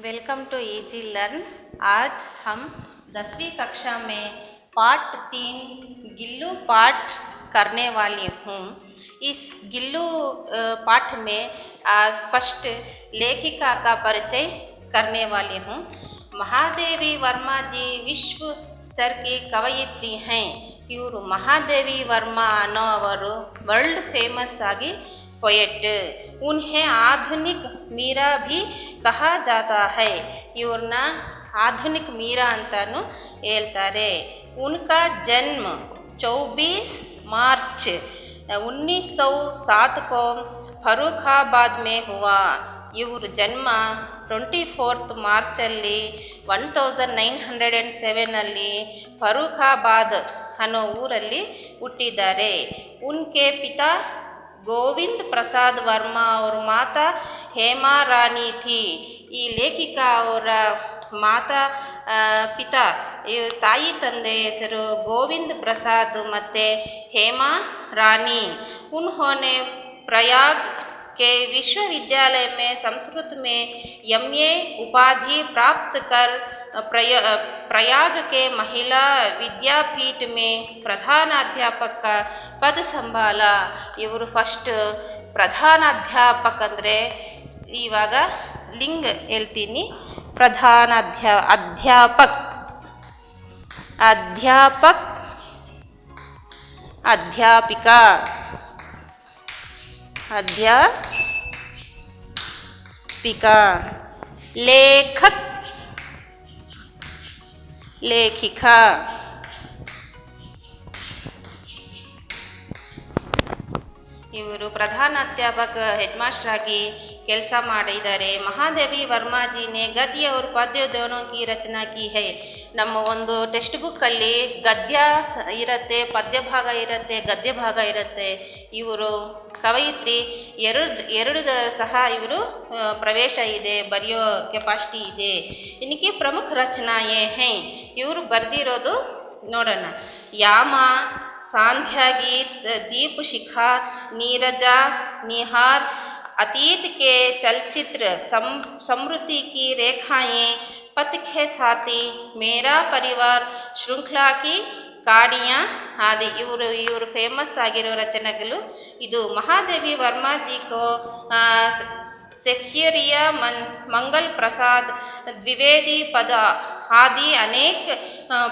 Welcome to easy learn. आज हम 10वीं कक्षा में पार्ट 3 गिल्लू पाठ करने वाली हूँ। इस गिल्लू पाठ में आज फर्स्ट लेखिका का परिचय करने वाली हूँ। महादेवी वर्मा जी विश्व स्तर की कवयित्री हैं। इವರು महादेवी वर्मा ಅನ್ನೋವರು वर्ल्ड फेमस आगी पोएट। उन्हें आधुनिक मीरा भी कहा जाता है। इव्रನ್ನ आधुनिक मीरा अंतानु ಹೇಳ್ತಾರೆ। उनका जन्म 24 मार्च 1907 को फर्रुखाबाद में हुआ। इवर जन्म 24 ಮಾರ್ಚಲ್ಲಿ 1907 ಅಲ್ಲಿ ಫರ್ರುಖಾಬಾದ್ ಅನ್ನೋ ಊರಲ್ಲಿ ಹುಟ್ಟಿದ್ದಾರೆ। उनके पिता गोविंद प्रसाद वर्मा और माता हेमा रानी थी। ಈ ಲೇಖಿಕಾ ಅವರ ಮಾತಾ ಪಿತಾ ತಾಯಿ ತಂದೆ ಹೆಸರು ಗೋವಿಂದ್ ಪ್ರಸಾದ್ ಮತ್ತು ಹೇಮಾ ರಾनी। उन्होंने प्रयाग के विश्वविद्यालय में संस्कृत में MA उपाधि प्राप्त कर प्रयाग के महिला विद्यापीठ में प्रधानाध्यापक का पद संभाला। इವರು फस्ट प्रधानाध्यापक ಅಂದರೆ ಇವಾಗ ಲಿಂಗ ಹೇಳ್ತೀನಿ। अध्यापक अध्यापिका अध्यापिका लेखक लेखिका। ಇವರು प्रधानाध्यापक हेड मास्टर आगी ಕೆಲಸ ಮಾಡಿದ್ದಾರೆ। महादेवी वर्मा जी ने गद्य और पद्य दोनों की रचना की है। ನಮ್ಮ ಒಂದು ಟೆಕ್ಸ್ಟ್ ಬುಕ್ಕಲ್ಲಿ ಗದ್ಯ ಇರುತ್ತೆ, ಪದ್ಯ ಭಾಗ ಇರುತ್ತೆ, ಗದ್ಯ ಭಾಗ ಇರುತ್ತೆ। ಇವರು ಕವಯಿತ್ರಿ ಎರಡು ಸಹ ಇವರು ಪ್ರವೇಶ ಇದೆ, ಬರೆಯೋ ಕೆಪಾಸಿಟಿ ಇದೆ। ಇನ್ಕಿ ಪ್ರಮುಖ ರಚನಾಯೇ ಹೈ ಇವರು ಬರೆದಿರೋದು ನೋಡೋಣ। ಯಾಮ, सांध्या गीत, दीप शिखा, नीरजा, निहार, अतीत के चलचित्र, समृद्धि की रेखाएं, पथ के साथी, मेरा परिवार, श्रृंखला की काड़ियाँ आदि इवर फेमस ಆಗಿರೋ ರಚನೆಗಳು। ಇದು महादेवी वर्मा जी को सेक्युरिया मंगल प्रसाद द्विवेदी पद आदि अनेक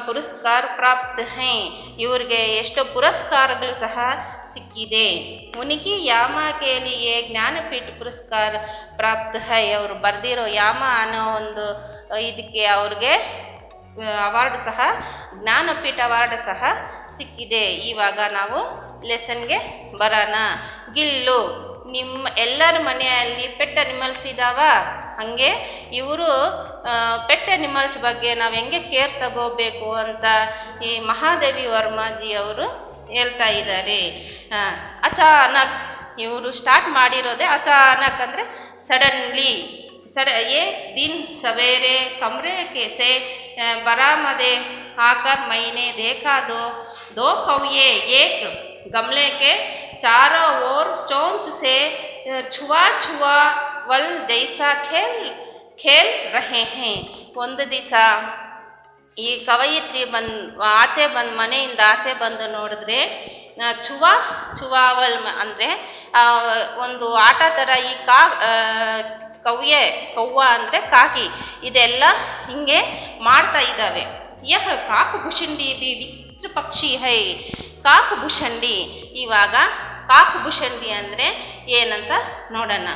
पुरस्कार प्राप्त हैं। इव्ರಿಗೆ ಎಷ್ಟು ಪುರಸ್ಕಾರಗಳು ಸಹ ಸಿಕ್ಕಿದೆ। उनकी यामा के लिए ज्ञानपीठ पुरस्कार प्राप्त है। ಅವರು ಬರೆದಿರೋ ಯಾಮ ಅನ್ನೋ ಒಂದು ಇದಕ್ಕೆ ಅವ್ರಿಗೆ ಅವಾರ್ಡ್ ಸಹ ಜ್ಞಾನಪೀಠ ಅವಾರ್ಡ್ ಸಹ ಸಿಕ್ಕಿದೆ। ಇವಾಗ ನಾವು ಲೆಸನ್ಗೆ ಬರೋಣ। ಗಿಲ್ಲು, ನಿಮ್ಮ ಎಲ್ಲರ ಮನೆಯಲ್ಲಿ ಪೆಟ್ ಅನಿಮಲ್ಸ್ ಇದ್ದಾವ, ಹಾಗೆ ಇವರು ಪೆಟ್ ಅನಿಮಲ್ಸ್ ಬಗ್ಗೆ ನಾವು ಹೆಂಗೆ ಕೇರ್ ತಗೋಬೇಕು ಅಂತ ಈ ಮಹಾದೇವಿ ವರ್ಮಾಜಿ ಅವರು ಹೇಳ್ತಾ ಇದ್ದಾರೆ। ಅಚಾನಕ್ ಇವರು ಸ್ಟಾರ್ಟ್ ಮಾಡಿರೋದೇ ಅಚಾನಕ್ ಅಂದರೆ ಸಡನ್ಲಿ। एक दिन सवेरे कमरे के से बरामदे आकर मैंने देखा दो कौए एक गमले के चारों ओर चोंच से छुआ वल जैसा खेल रहे हैं। ಒಂದು ದಿವಸ ಈ ಕವಯಿತ್ರಿ ಆಚೆ ಬಂದು ಮನೆಯಿಂದ ಆಚೆ ಬಂದು ನೋಡಿದ್ರೆ ಚುವಾವಲ್ ಅಂದರೆ ಒಂದು ಆಟ ಥರ ಈ ಕವ್ವ ಅಂದರೆ ಕಾಕಿ ಇದೆಲ್ಲ ಹಿಂಗೆ ಮಾಡ್ತಾ ಇದ್ದಾವೆ। ಯಹ ಕಾಕಭುಷಂಡಿ ಬಿ ವಿಚಿತ್ರ ಪಕ್ಷಿ ಹೈ। ಕಾಕಭುಷಂಡಿ, ಇವಾಗ ಕಾಕಭುಷಂಡಿ ಅಂದರೆ ಏನಂತ ನೋಡೋಣ।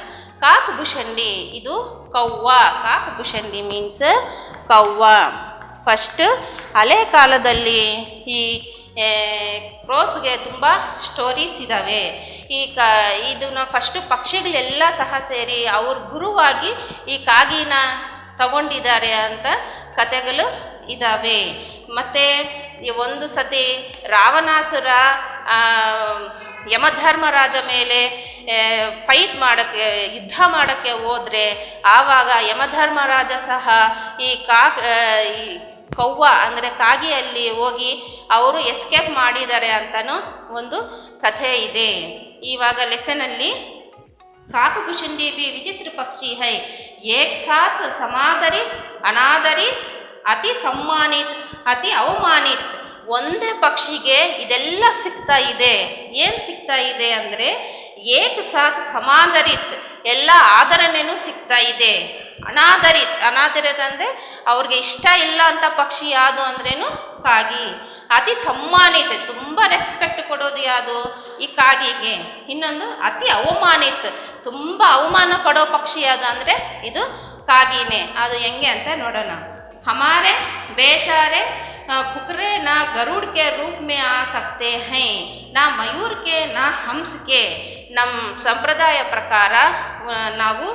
ಕಾಕಭುಷಂಡಿ ಇದು ಕವ್ವ। ಕಾಕಭುಷಂಡಿ ಮೀನ್ಸ್ ಕವ್ವ। ಫಸ್ಟ್ ಹಳೆ ಕಾಲದಲ್ಲಿ ಈ ಕ್ರೋಸ್ಗೆ ತುಂಬ ಸ್ಟೋರೀಸ್ ಇದ್ದಾವೆ। ಇದನ್ನ ಫಸ್ಟು ಪಕ್ಷಿಗಳೆಲ್ಲ ಸಹ ಸೇರಿ ಅವ್ರ ಗುರುವಾಗಿ ಈ ಕಾಗಿನ ತಗೊಂಡಿದ್ದಾರೆ ಅಂತ ಕಥೆಗಳು ಇದ್ದಾವೆ। ಮತ್ತು ಒಂದು ಸತಿ ರಾವಣಾಸುರ ಯಮಧರ್ಮರಾಜ ಮೇಲೆ ಫೈಟ್ ಮಾಡೋಕ್ಕೆ ಯುದ್ಧ ಮಾಡೋಕ್ಕೆ ಹೋದರೆ ಆವಾಗ ಯಮಧರ್ಮರಾಜ ಸಹ ಈ ಕವ್ವ ಅಂದರೆ ಕಾಗಿಯಲ್ಲಿ ಹೋಗಿ ಅವರು ಎಸ್ಕೇಪ್ ಮಾಡಿದ್ದಾರೆ ಅಂತಲೂ ಒಂದು ಕಥೆ ಇದೆ। ಇವಾಗ ಲೆಸನಲ್ಲಿ ಕಾಕಭುಷಂಡಿ ಬಿ ವಿಚಿತ್ರ ಪಕ್ಷಿ ಹೈ, ಏಕ್ ಸಾಥ್ ಸಮಾದರಿತ್ ಅನಾದರಿತ್ ಅತಿ ಸಮ್ಮಾನಿತ್ ಅತಿ ಅವಮಾನಿತ್. ಒಂದೇ ಪಕ್ಷಿಗೆ ಇದೆಲ್ಲ ಸಿಗ್ತಾ ಇದೆ. ಏನು ಸಿಗ್ತಾ ಇದೆ ಅಂದರೆ ಏಕ್ ಸಾಥ್ ಸಮಾದರಿತ್ ಎಲ್ಲ ಆದರಣೆನೂ ಸಿಗ್ತಾ ಇದೆ. ಅನಾದರಿತ್ ಅಂದರೆ ಅವ್ರಿಗೆ ಇಷ್ಟ ಇಲ್ಲ ಅಂತ ಪಕ್ಷಿ ಯಾವುದು ಅಂದ್ರೇನು ಕಾಗಿ. ಅತಿ ಸಮ್ಮಾನಿತ ತುಂಬ ರೆಸ್ಪೆಕ್ಟ್ ಕೊಡೋದು ಯಾವುದು ಈ ಕಾಗಿಗೆ. ಇನ್ನೊಂದು ಅತಿ ಅವಮಾನಿತ ತುಂಬ ಅವಮಾನ ಪಡೋ ಪಕ್ಷಿ ಯಾವುದು ಅಂದರೆ ಇದು ಕಾಗಿನೇ. ಅದು ಹೆಂಗೆ ಅಂತ ನೋಡೋಣ. ಹಮಾರೆ ಬೇಚಾರೆ फुकरे ना गरुड़ के रूप में आ सकते हैं, ना मयूर के ना हंस के. ನಮ್ಮ ಸಂಪ್ರದಾಯ ಪ್ರಕಾರ ನಾವು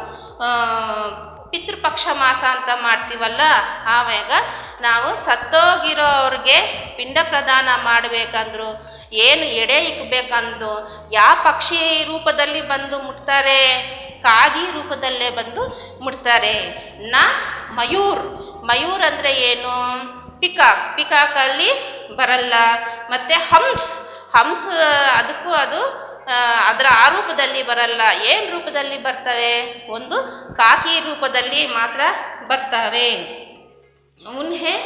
ಪಿತೃಪಕ್ಷ ಮಾಸ ಅಂತ ಮಾಡ್ತೀವಲ್ಲ, ಆವಾಗ ನಾವು ಸತ್ತೋಗಿರೋರಿಗೆ ಪಿಂಡ ಪ್ರದಾನ ಮಾಡಬೇಕಂದ್ರು ಏನು ಎಡೆ ಇಕ್ಕಬೇಕಂದ್ರು ಯಾವ ಪಕ್ಷಿ ರೂಪದಲ್ಲಿ ಬಂದು ಮುಟ್ತಾರೆ? ಕಾಗಿ ರೂಪದಲ್ಲೇ ಬಂದು ಮುಟ್ತಾರೆ. ಮಯೂರ್ ಅಂದರೆ ಏನು? ಪಿಕಾಕಲ್ಲಿ ಬರಲ್ಲ. ಮತ್ತು ಹಂಸ್ ಅದಕ್ಕೂ ಅದು ಅದರ ಆ ರೂಪದಲ್ಲಿ ಬರಲ್ಲ. ಏನು ರೂಪದಲ್ಲಿ ಬರ್ತವೆ? ಒಂದು ಕಾಕಿ ರೂಪದಲ್ಲಿ ಮಾತ್ರ ಬರ್ತವೆ. उन्हें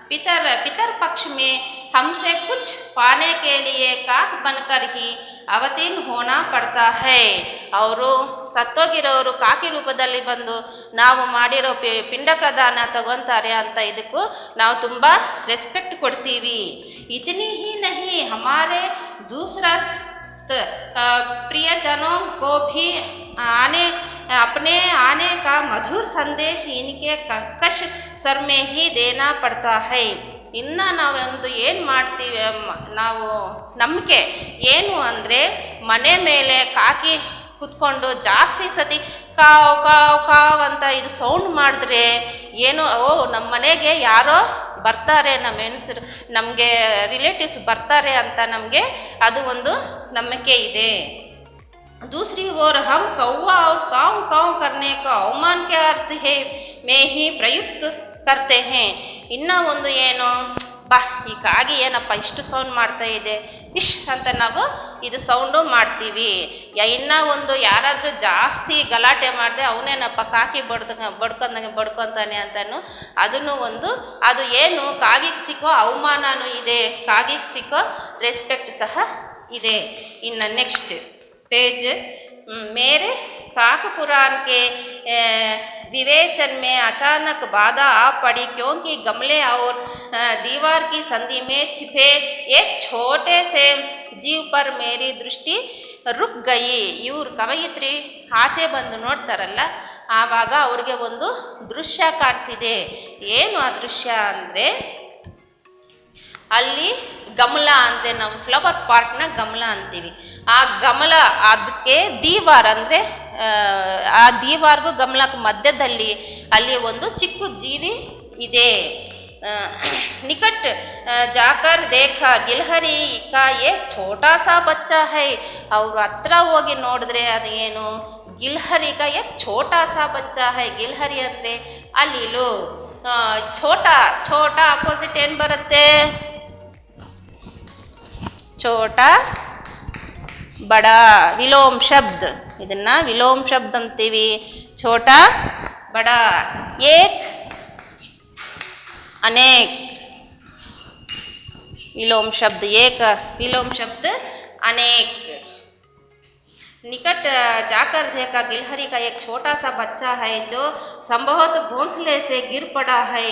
पितर पक्ष में हमसे कुछ पाने के लिए काक बनकर ही ಅವತೀರ್ಣ ಹೋನಾ ಪಡ್ತಾ ಹೈ. ಅವರು ಸತ್ತೋಗಿರೋರು ಕಾಕಿ ರೂಪದಲ್ಲಿ ಬಂದು ನಾವು ಮಾಡಿರೋ ಪಿಂಡ ಪ್ರದಾನ ತಗೊತಾರೆ ಅಂತ ಇದಕ್ಕೂ ನಾವು ತುಂಬ ರೆಸ್ಪೆಕ್ಟ್ ಕೊಡ್ತೀವಿ. ಇತನಿ ಹಿ ನಹಿ ಹಮಾರೆ ದೂಸರಾ प्रियजनों को भी अपने आने का मधुर संदेश इनके कर्कश स्वर में ही देना पड़ता है. ಇನ್ನು ನಾವೊಂದು ಏನು ಮಾಡ್ತೀವಿ, ನಾವು ನಂಬಿಕೆ ಏನು ಅಂದರೆ ಮನೆ ಮೇಲೆ ಕಾಕಿ ಕುತ್ಕೊಂಡು ಜಾಸ್ತಿ ಸತಿ ಕಾವ್ ಅಂತ ಇದು ಸೌಂಡ್ ಮಾಡಿದ್ರೆ ಏನು ನಮ್ಮ ಮನೆಗೆ ಯಾರೋ ಬರ್ತಾರೆ, ನಮ್ಮ ಹೆಣ್ಸರು ನಮಗೆ ರಿಲೇಟಿವ್ಸ್ ಬರ್ತಾರೆ ಅಂತ ನಮಗೆ ಅದು ಒಂದು ನಂಬಿಕೆ ಇದೆ. दूसरी ओर हम कौवा और काव करने का अवमान के अर्थ है में ही प्रयुक्त करते हैं. ಇನ್ನೂ ಒಂದು ಏನು, ಈ ಕಾಗಿ ಏನಪ್ಪ ಇಷ್ಟು ಸೌಂಡ್ ಮಾಡ್ತಾ ಇದೆ ಅಂತ ನಾವು ಇದು ಸೌಂಡು ಮಾಡ್ತೀವಿ. ಇನ್ನೂ ಒಂದು ಯಾರಾದರೂ ಜಾಸ್ತಿ ಗಲಾಟೆ ಮಾಡಿದೆ ಅವನೇನಪ್ಪ ಕಾಕಿ ಬಡ್ಕೊತಾನೆ ಅಂತನೂ ಅದನ್ನು ಒಂದು ಅದು ಏನು ಕಾಗಿಗೆ ಸಿಕ್ಕೋ ಅವಮಾನನೂ ಇದೆ, ಕಾಗಿಗೆ ಸಿಕ್ಕೋ ರೆಸ್ಪೆಕ್ಟ್ ಸಹ ಇದೆ. ಇನ್ನು ನೆಕ್ಸ್ಟ್ पेज मेरे काक पुराण के विवेचन में अचानक बाधा आ पड़ी, क्योंकि गमले और दीवार की संधि में छिपे एक छोटे से जीव पर मेरी दृष्टि रुक गई. ಇವ್ರು ಕವಯಿತ್ರಿ ಆಚೆ ಬಂದು ನೋಡ್ತಾರಲ್ಲ, ಆವಾಗ ಅವ್ರಿಗೆ ಒಂದು ದೃಶ್ಯ ಕಾಣಿಸಿದೆ. ಏನು ಆ ದೃಶ್ಯ ಅಂದರೆ, ಅಲ್ಲಿ ಗಮಲ ಅಂದರೆ ನಾವು ಫ್ಲವರ್ ಪಾರ್ಟ್ನ ಗಮಲ ಅಂತೀವಿ. ಆ ಗಮಲ ಅದಕ್ಕೆ ದೀವಾರ್ ಅಂದರೆ ಆ ದೀವಾರ್ಗೂ ಗಮಲಕ್ಕೆ ಮಧ್ಯದಲ್ಲಿ ಅಲ್ಲಿ ಒಂದು ಚಿಕ್ಕ ಜೀವಿ ಇದೆ. ನಿಕಟ್ ಜಾಕರ್ ದೇಖ ಗಿಲ್ಹರಿ ಕಾ ಏಕ್ ಛೋಟಾ ಸಾ ಬಚ್ಚಾ ಹೈ. ಅವರು ಹತ್ರ ಹೋಗಿ ನೋಡಿದ್ರೆ ಅದು ಏನು, ಗಿಲ್ಹರಿ ಕಾ ಏಕ್ ಛೋಟಾ ಸಾ ಬಚ್ಚಾ ಹೈ. ಗಿಲ್ಹರಿ ಅಂದರೆ ಅಲ್ಲಿಲು. ಛೋಟಾ ಅಪೋಸಿಟ್ ಏನು ಬರುತ್ತೆ? ಛೋಟಾ ಬಡ. ವಿಲೋಮ್ ಶಬ್ದ, ಇದನ್ನು ವಿಲೋಮ್ ಶಬ್ದ ಅಂತೀವಿ. ಛೋಟಾ ಬಡ. ಏಕ್ ಅನೇಕ್. विलोम शब्द एक, विलोम शब्द अनेक. निकट जाकर देखा गिलहरी का एक छोटा सा बच्चा है जो संभवतः घोंसले से गिर पड़ा है.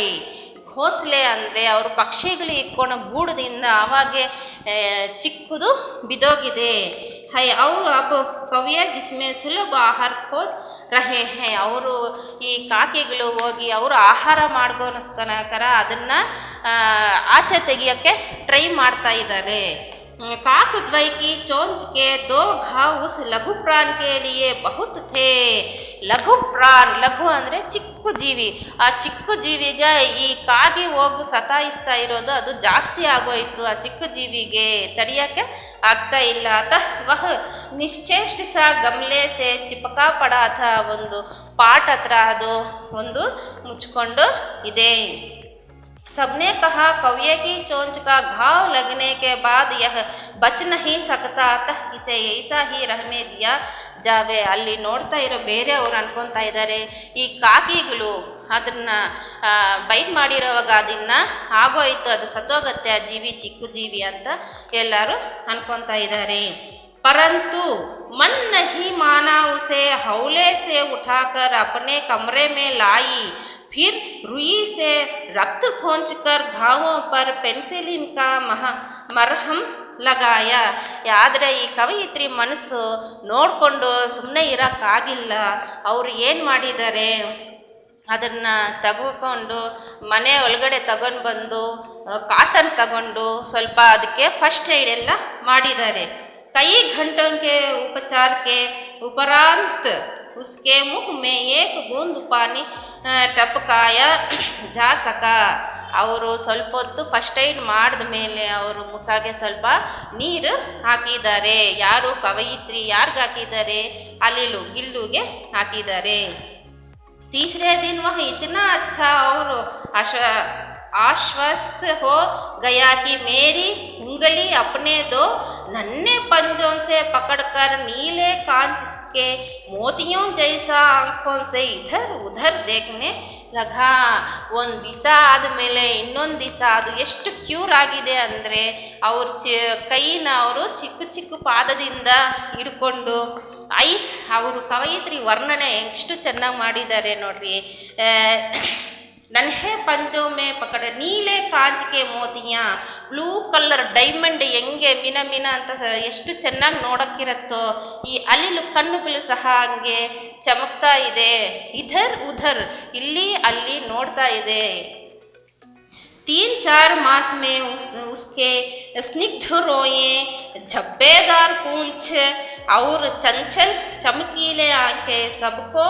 घोंसले ಅಂದರೆ ಅವರು ಪಕ್ಷಿಗಳು ಇಟ್ಕೊಂಡು ಗೂಡದಿಂದ ಆವಾಗೆ ಚಿಕ್ಕದು ಬಿದೋಗಿದೆ. है और अब कौवे जिसमें सुलभ आहार खोज रहे हैं. ಅವರು ಈ ಕಾಕಿಗಳು ಹೋಗಿ ಅವರು ಆಹಾರ ಮಾಡ್ಕೋಸ್ಕರ ಅದನ್ನು ಆಚೆ ತೆಗಿಯೋಕ್ಕೆ ಟ್ರೈ ಮಾಡ್ತಾ ಇದ್ದಾರೆ. काक द्वय की चोंच के दो घाव उस लघु प्राण के लिए बहुत थे. ಲಘು ಪ್ರಾಣ್, ಲಘು ಅಂದರೆ ಚಿಕ್ಕ ಜೀವಿ. ಆ ಚಿಕ್ಕ ಜೀವಿಗೆ ಈ ಕಾಗಿ ಹೋಗು ಸತಾಯಿಸ್ತಾ ಇರೋದು ಅದು ಜಾಸ್ತಿ ಆಗೋಯಿತು. ಆ ಚಿಕ್ಕ ಜೀವಿಗೆ ತಡೆಯೋಕ್ಕೆ ಆಗ್ತಾ ಇಲ್ಲ. ವಹ ನಿಶ್ಚೇಷ್ಟ ಸಹ ಗಮಲೆ ಸೆ ಚಿಪಕಾ ಪಡಾಥ. ಒಂದು ಪಾಟ್ ಹತ್ರ ಅದು ಒಂದು ಮುಚ್ಕೊಂಡು ಇದೆ. सबने कहा कौवे की चोंच का घाव लगने के बाद यह बच नहीं सकता, अतः इसे ऐसा ही रहने दिया जावे. ಅಲ್ಲಿ ನೋಡ್ತಾ ಇರೋ ಬೇರೆಯವರು ಅನ್ಕೊತಾ ಇದ್ದಾರೆ ಈ ಕಾಕಿಗಳು ಅದನ್ನ ಬೈಟ್ ಮಾಡಿರೋವಾಗ ಅದನ್ನ ಆಗೋಯ್ತು, ಅದು ಸತ್ತೋಗತ್ತೆ, ಆ ಜೀವಿ ಚಿಕ್ಕ ಜೀವಿ ಅಂತ ಎಲ್ಲರೂ ಅನ್ಕೊತಾ ಇದ್ದಾರೆ. परंतु मन नहीं माना, उसे हौले से उठाकर अपने कमरे में लाई. फिर रुई से रक्त खोंचकर घावों पर पेंसिलिन का मरहम लगाया. ಆದರೆ ಈ ಕವಯಿತ್ರಿ ಮನಸ್ಸು ನೋಡಿಕೊಂಡು ಸುಮ್ಮನೆ ಇರೋಕ್ಕಾಗಿಲ್ಲ. ಅವರು ಏನು ಮಾಡಿದ್ದಾರೆ, ಅದನ್ನು ತಗೊಂಡು ಮನೆ ಒಳಗಡೆ ತಗೊಂಡು ಬಂದು ಕಾಟನ್ ತಗೊಂಡು ಸ್ವಲ್ಪ ಅದಕ್ಕೆ ಫಸ್ಟ್ ಏಡ್ ಎಲ್ಲ ಮಾಡಿದ್ದಾರೆ. कई घंटों के उपचार के उपरांत उसके मुख में एक बूंद पानी टपकाया जा सका. ಅವರು ಸ್ವಲ್ಪ ಹೊತ್ತು ಫಸ್ಟ್ ಏಡ್ ಮಾಡಿದ ಮೇಲೆ ಅವರು ಮುಖಕ್ಕೆ ಸ್ವಲ್ಪ ನೀರು ಹಾಕಿದ್ದಾರೆ. ಯಾರು ಕವಯಿತ್ರಿ ಯಾರಿಗೆ ಹಾಕಿದ್ದಾರೆ, ಅಲ್ಲಿಲು ಗಿಲ್ಲುಗೆ ಹಾಕಿದ್ದಾರೆ. तीसरे दिन वह इतना अच्छा और आश्वस्त हो गया कि मेरी उंगली अपने दो नन्हे पंजों से पकड़कर नीले कांच के मोतियों जैसा आंखों से इधर उधर देखने लगा. ಒಂದು ದಿವಸ ಆದಮೇಲೆ ಇನ್ನೊಂದು ದಿವಸ ಅದು ಎಷ್ಟು ಕ್ಯೂರ್ ಆಗಿದೆ ಅಂದರೆ ಅವ್ರ ಕೈನ ಅವರು ಚಿಕ್ಕ ಚಿಕ್ಕ ಪಾದದಿಂದ ಹಿಡ್ಕೊಂಡು ಐಸ್, ಅವರು ಕವಯಿತ್ರಿ ವರ್ಣನೆ ಎಷ್ಟು ಚೆನ್ನಾಗಿ ಮಾಡಿದ್ದಾರೆ ನೋಡ್ರಿ. ನನ್ಹೆ पंजों में पकड़ नीले कांच के मोतियाँ, ಬ್ಲೂ ಕಲರ್ ಡೈಮಂಡ್ ಹೆಂಗೆ ಮಿನ ಮಿನ ಅಂತ ಎಷ್ಟು ಚೆನ್ನಾಗಿ ನೋಡೋಕ್ಕಿರತ್ತೋ ಈ ಅಲ್ಲಿಲು ಕಣ್ಣುಗಳು ಸಹ ಹಂಗೆ ಚಮಕ್ತಾ ಇದೆ. ಇಧರ್ ಉಧರ್ ಇಲ್ಲಿ ಅಲ್ಲಿ ನೋಡ್ತಾ ಇದೆ. 3-4 मास में उसके स्निग्ध रोएं, झब्बेदार पूंछ और चंचल चमकीले आंखें सबको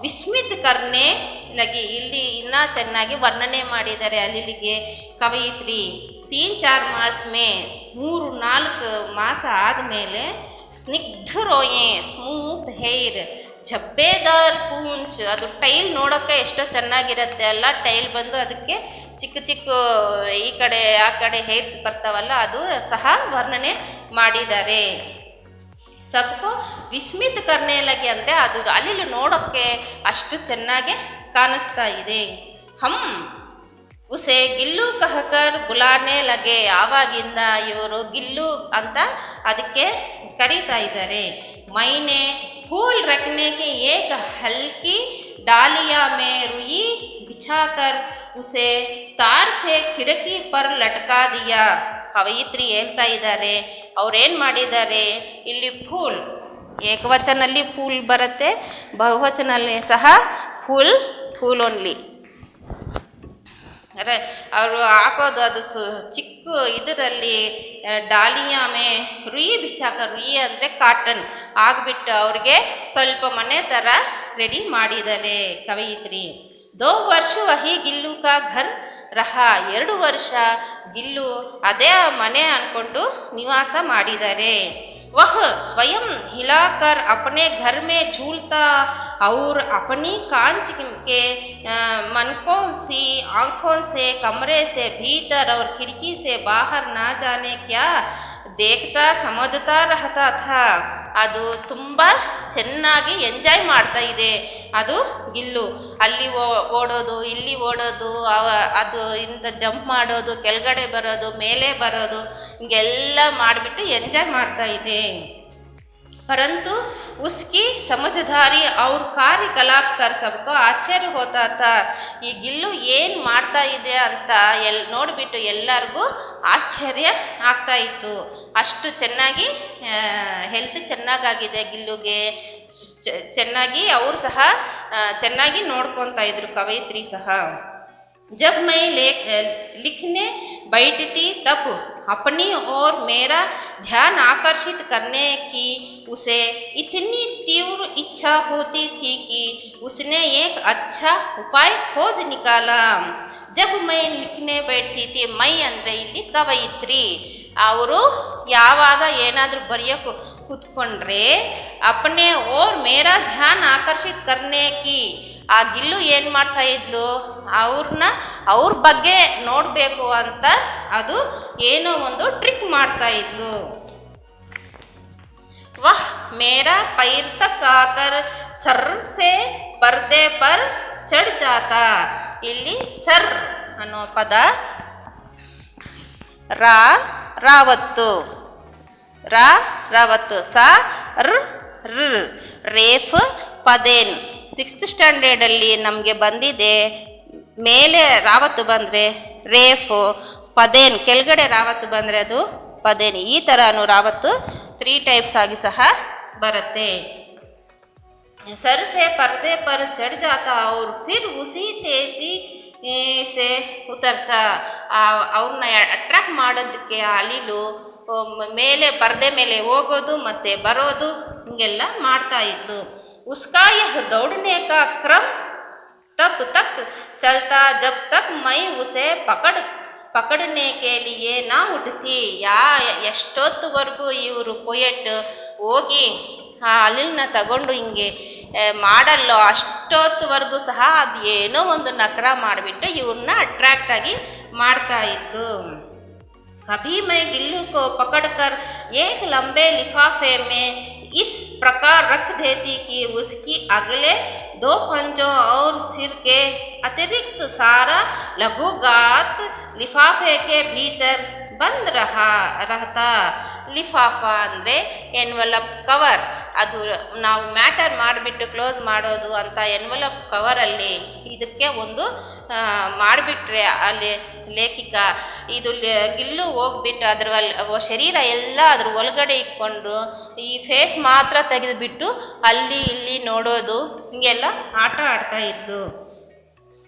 विस्मित करने लगी. ಇಲ್ಲಿ ಇನ್ನೂ ಚೆನ್ನಾಗಿ ವರ್ಣನೆ ಮಾಡಿದ್ದಾರೆ ಅಲ್ಲಿಗೆ ಕವಯಿತ್ರಿ. 3-4 मास में 3-4 ಮಾಸ ಆದಮೇಲೆ ಸ್ನಿಗ್ಧ ರೋಯೆ, ಸ್ಮೂತ್ ಹೇರ್, ಝಬ್ಬೇದಾರ್ ಪೂಂಚ್, ಅದು ಟೈಲ್ ನೋಡೋಕ್ಕೆ ಎಷ್ಟೋ ಚೆನ್ನಾಗಿರುತ್ತೆ ಅಲ್ಲ, ಟೈಲ್ ಬಂದು ಅದಕ್ಕೆ ಚಿಕ್ಕ ಚಿಕ್ಕ ಈ ಕಡೆ ಆ ಕಡೆ ಹೇರ್ಸ್ ಬರ್ತಾವಲ್ಲ, ಅದು ಸಹ ವರ್ಣನೆ ಮಾಡಿದ್ದಾರೆ. ಸಬ್ಕೋ ವಿಸ್ಮಿತ್ ಕರ್ನೆ ಲಗೆ ಅಂದರೆ ಅದು ಅಲ್ಲಿ ನೋಡೋಕ್ಕೆ ಅಷ್ಟು ಚೆನ್ನಾಗಿ ಕಾಣಿಸ್ತಾ ಇದೆ. ಹಮ್ ಉಸೆ ಗಿಲ್ಲು ಕಹಕರ್ ಬುಲಾನೆ ಲಗೆ. ಆವಾಗಿಂದ ಇವರು ಗಿಲ್ಲು ಅಂತ ಅದಕ್ಕೆ ಕರೀತಾ ಇದ್ದಾರೆ. ಮೈನೆ फूल रखने के एक हल्की डालिया में रुई बिछाकर उसे तार से खिड़की पर लटका दिया. ಕವಯಿತ್ರಿ ಹೇಳ್ತಾ ಇದ್ದಾರೆ, ಅವ್ರೇನು ಮಾಡಿದ್ದಾರೆ, ಇಲ್ಲಿ ಫೂಲ್ ಏಕವಚನಲ್ಲಿ ಫೂಲ್ ಬರುತ್ತೆ, ಬಹುವಚನಲ್ಲಿ ಸಹ ಫೂಲ್ ಓನ್ಲಿ. ಅಂದರೆ ಅವರು ಹಾಕೋದು ಅದು ಚಿಕ್ಕ ಇದರಲ್ಲಿ ಡಾಲಿಯಾಮೆ ರುಯಿ ಬಿಚಾಕ, ರುಯಿ ಅಂದರೆ ಕಾಟನ್ ಆಗಿಬಿಟ್ಟು ಅವ್ರಿಗೆ ಸ್ವಲ್ಪ ಮನೆ ಥರ ರೆಡಿ ಮಾಡಿದ್ದಾಳೆ ಕವಯಿತ್ರಿ. 2 ವರ್ಷ ವಹಿ ಗಿಲ್ಲು ಕಾ ಘರ್ ರಹ. 2 ವರ್ಷ ಗಿಲ್ಲು ಅದೇ ಮನೆ ಅಂದ್ಕೊಂಡು ನಿವಾಸ ಮಾಡಿದ್ದಾರೆ. वह स्वयं हिलाकर अपने घर में झूलता और अपनी कांच के मनकों सी आँखों से कमरे से भीतर और खिड़की से बाहर ना जाने क्या देखता समझता रहता था. ಅದು ತುಂಬ ಚೆನ್ನಾಗಿ ಎಂಜಾಯ್ ಮಾಡ್ತಾ ಇದೆ ಅದು ಗಿಲ್ಲು. ಅಲ್ಲಿ ಓಡೋದು, ಇಲ್ಲಿ ಓಡೋದು, ಅದು ಇಂದ ಜಂಪ್ ಮಾಡೋದು, ಕೆಳಗಡೆ ಬರೋದು, ಮೇಲೆ ಬರೋದು, ಹಿಂಗೆಲ್ಲ ಮಾಡಿಬಿಟ್ಟು ಎಂಜಾಯ್ ಮಾಡ್ತಾ ಇದೆ. परंतु उसकी समझदारी और कार्यकलाप कर सबको ಆಶ್ಚರ್ಯ ಹೋತಾ था. ಈ ಗಿಲ್ಲು ಏನು ಮಾಡ್ತಾ ಇದೆ ಅಂತ ನೋಡಿಬಿಟ್ಟು ಎಲ್ಲರಿಗೂ ಆಶ್ಚರ್ಯ ಆಗ್ತಾ ಇತ್ತು. ಅಷ್ಟು ಚೆನ್ನಾಗಿ ಹೆಲ್ತ್ ಚೆನ್ನಾಗಾಗಿದೆ ಗಿಲ್ಲುಗೆ, ಚೆನ್ನಾಗಿ ಅವರು ಸಹ ಚೆನ್ನಾಗಿ ನೋಡ್ಕೊತಾ ಇದ್ರು ಕವಯಿತ್ರಿ ಸಹ. जब मैं लिखने बैठती तब अपनी ओर मेरा ध्यान आकर्षित करने की उसे इतनी तीव्र इच्छा होती थी कि उसने एक अच्छा उपाय खोज निकाला. जब मैं लिखने बैठती थी, मैं ಅಂದರೆ ಇಲ್ಲಿ ಕವಯಿತ್ರಿ, ಅವರು ಯಾವಾಗ ಏನಾದರೂ ಬರೆಯೋಕ್ಕೆ ಕೂತ್ಕೊಂಡ್ರೆ ಅಪನೆ ಓರ್ ಮೇರಾ ಧ್ಯಾನ್ ಆಕರ್ಷಿತ್ ಕರ್ನೆ ಕಿ, ಆ ಗಿಲ್ಲು ಏನು ಮಾಡ್ತಾ ಇದ್ಲು, ಅವ್ರ ಬಗ್ಗೆ ನೋಡಬೇಕು ಅಂತ ಅದು ಏನೋ ಒಂದು ಟ್ರಿಕ್ ಮಾಡ್ತಾ ಇದ್ಲು. ವಹ್ ಮೇರಾ ಪೈರ್ ತಕ್ ಆಕರ್ ಸರ್ ಸೆ ಪರ್ದೆ ಪರ್ ಚढ़ ಜಾತಾ. ಇಲ್ಲಿ ಸರ್ ಅನ್ನೋ ಪದ ರಾವತ್ತು, ರಾವತ್ತು, ಸ ರ್ ರೇಫ್ ಪದೇನ್. 6th ಸ್ಟ್ಯಾಂಡರ್ಡಲ್ಲಿ ನಮಗೆ ಬಂದಿದೆ. ಮೇಲೆ ರಾವತ್ತು ಬಂದರೆ ರೇಫು, ಪದೇನ್ ಕೆಳಗಡೆ ರಾವತ್ತು ಬಂದರೆ ಅದು ಪದೇನ್. ಈ ಥರನೂ ರಾವತ್ತು 3 ಟೈಪ್ಸ್ ಆಗಿ ಸಹ ಬರುತ್ತೆ. ಸರ್ ಸೆ ಪರ್ದೆ ಪರ್ ಚढ़ ಜಾತಾ और फिर उसी तेजी से उतरता. ಅವ್ರನ್ನ ಅಟ್ರಾಕ್ಟ್ ಮಾಡೋದಕ್ಕೆ ಅಲಿಲು ಮೇಲೆ ಪರ್ದೆ ಮೇಲೆ ಹೋಗೋದು ಮತ್ತು ಬರೋದು ಹಿಂಗೆಲ್ಲ ಮಾಡ್ತಾ ಇದ್ದು. ಉಸ್ಕಾ ಯಹ ದೌಡನೆ ಕಾ ಕ್ರಮ್ तब तक चलता जब तक मैं उसे ಪಕಡನೆ ಕೇಲಿಯೇ ನಾ ಉಠ್ತಿ. ಎಷ್ಟೊತ್ತುವರೆಗೂ ಇವರು ಪೊಯೆಟ್ ಹೋಗಿ ಆ ಅಲಿಲ್ನ ತಗೊಂಡು ಹಿಂಗೆ ಮಾಡಲ್ಲೋ ಅಷ್ಟೊತ್ತುವರೆಗೂ ಸಹ ಅದು ಏನೋ ಒಂದು ನಕರ ಮಾಡಿಬಿಟ್ಟು ಇವ್ರನ್ನ ಅಟ್ರಾಕ್ಟಾಗಿ ಮಾಡ್ತಾ ಇದ್ದು. कभी मैं गिल्लू को पकड़कर एक लंबे लिफाफे में इस प्रकार रख देती कि उसकी अगले 2 पंजों और सिर के अतिरिक्त सारा लघुगात लिफाफे के भीतर बंद रहता. ಲಿಫಾಫಾ ಅಂದರೆ ಎನ್ವಲಪ್ ಕವರ್. ಅದು ನಾವು ಮ್ಯಾಟರ್ ಮಾಡಿಬಿಟ್ಟು ಕ್ಲೋಸ್ ಮಾಡೋದು ಅಂತ ಎನ್ವಲಪ್ ಕವರಲ್ಲಿ ಇದಕ್ಕೆ ಒಂದು ಮಾಡಿಬಿಟ್ರೆ ಅಲ್ಲಿ ಲೇಖಿಕ ಇದು ಗಿಲ್ಲು ಹೋಗ್ಬಿಟ್ಟು ಅದರ ಶರೀರ ಎಲ್ಲ ಅದ್ರ ಒಳಗಡೆ ಇಟ್ಕೊಂಡು ಈ ಫೇಸ್ ಮಾತ್ರ ತೆಗೆದುಬಿಟ್ಟು ಅಲ್ಲಿ ಇಲ್ಲಿ ನೋಡೋದು ಹಿಂಗೆಲ್ಲ ಆಟ ಆಡ್ತಾ ಇದ್ದು.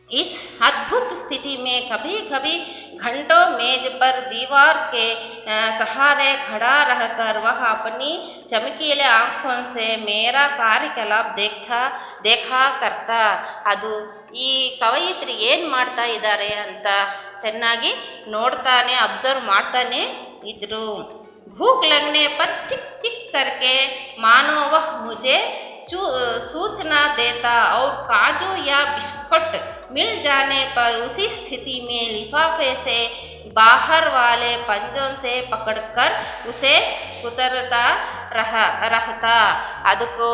इस अद्भुत स्थिति में कभी कभी घंटों मेज पर दीवार के सहारे खड़ा रहकर वह अपनी चमकीले आँखों से मेरा कार्यकलाप देखा करता. ಅದು ಈ ಕವಯಿತ್ರಿ ಏನು ಮಾಡ್ತಾ ಇದ್ದಾರೆ ಅಂತ ಚೆನ್ನಾಗಿ ನೋಡ್ತಾನೆ ಅಬ್ಸರ್ವ್ ಮಾಡ್ತಾನೆ ಇದ್ರು. भूख लगने पर चिक चिक करके मानो वह मुझे सूचना देता और काजू या बिस्कुट मिल जाने पर उसी स्थिति में लिफाफे से बाहर वाले पंजों से पकड़कर उसे कुतरता रहता. ಅದಕ್ಕೂ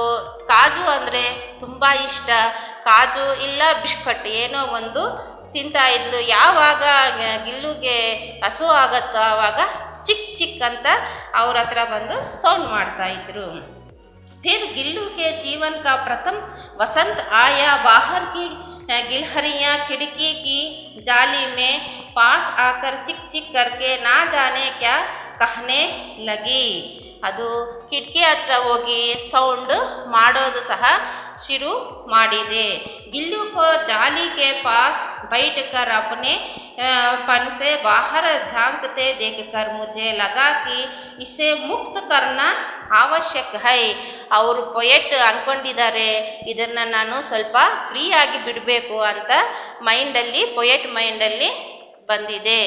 ಕಾಜು ಅಂದರೆ ತುಂಬ ಇಷ್ಟ. ಕಾಜು ಇಲ್ಲ ಬಿಸ್ಕಟ್ ಏನೋ ಒಂದು ತಿಂತಾ ಇದ್ಲು. ಯಾವಾಗ ಗಿಲ್ಲುಗೆ ಹಸು ಆಗತ್ತೋ ಆವಾಗ ಚಿಕ್ ಚಿಕ್ ಅಂತ ಅವ್ರ ಹತ್ರ ಬಂದು ಸೌಂಡ್ ಮಾಡ್ತಾ ಇದ್ರು. फिर गिल्लू के जीवन का प्रथम वसंत आया. बाहर की गिलहरियाँ खिड़की की जाली में पास आकर चिक चिक करके ना जाने क्या कहने लगी. ಅದು ಕಿಟಕಿ ಹತ್ರ ಹೋಗಿ ಸೌಂಡ್ ಮಾಡೋದು ಸಹ ಶುರು ಮಾಡಿದೆ. गिल्लू को जाली के पास बैठकर अपने पन से बाहर झांकते देखकर मुझे लगा कि इसे मुक्त करना ಅವಶ್ಯಕ ಹೈ. ಅವರು ಪೊಯೆಟ್ ಅಂದ್ಕೊಂಡಿದ್ದಾರೆ ಇದನ್ನು ನಾನು ಸ್ವಲ್ಪ ಫ್ರೀ ಆಗಿ ಬಿಡಬೇಕು ಅಂತ ಪೊಯೆಟ್ ಮೈಂಡಲ್ಲಿ ಬಂದಿದೆ.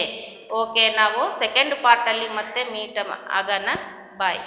ಓಕೆ, ನಾವು ಸೆಕೆಂಡ್ ಪಾರ್ಟಲ್ಲಿ ಮತ್ತೆ ಮೀಟ್ ಆಗೋಣ. ಬಾಯ್.